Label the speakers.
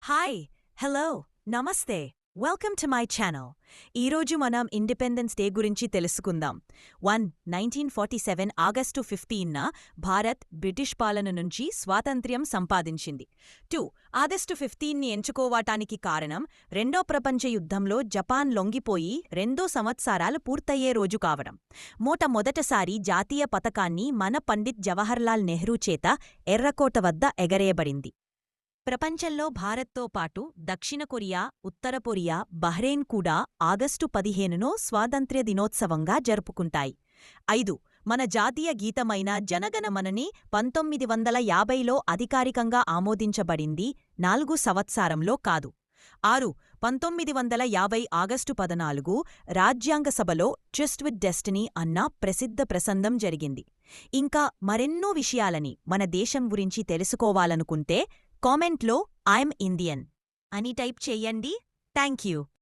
Speaker 1: Hi hello నమస్తే welcome to my channel. ఈరోజు మనం ఇండిపెండెన్స్ డే గురించి తెలుసుకుందాం. 1947 ఆగస్టు 15న భారత్ బ్రిటిష్ పాలన నుంచి స్వాతంత్ర్యం సంపాదించింది. 2 ఆగస్టు 15ని ఎంచుకోవటానికి కారణం రెండో ప్రపంచ యుద్ధంలో జపాన్ లొంగిపోయి 2 సంవత్సరాలు పూర్తయ్యే రోజు కావడం. మొదటిసారి జాతీయ పతాకాన్ని మన పండిత్ జవహర్లాల్ నెహ్రూ చేత ఎర్రకోట వద్ద ఎగరేయబడింది. ప్రపంచంలో భారత్తో పాటు దక్షిణ కొరియా, ఉత్తర కొరియా, బహ్రెయిన్ కూడా ఆగస్టు 15ను స్వాతంత్ర్య దినోత్సవంగా జరుపుకుంటాయి. 5 మన జాతీయ గీతమైన జనగణమనని 1950లో అధికారికంగా ఆమోదించబడింది, 4 సంవత్సరంలో కాదు. 6 1950 ఆగస్టు 14 రాజ్యాంగ సభలో ట్రిస్ట్ విత్ డెస్టినీ అన్న ప్రసిద్ధ ప్రసంగం జరిగింది. ఇంకా మరెన్నో విషయాలని మన దేశం గురించి తెలుసుకోవాలనుకుంటే కామెంట్లో ఐఎమ్ ఇండియన్ అని టైప్ చెయ్యండి. Thank you.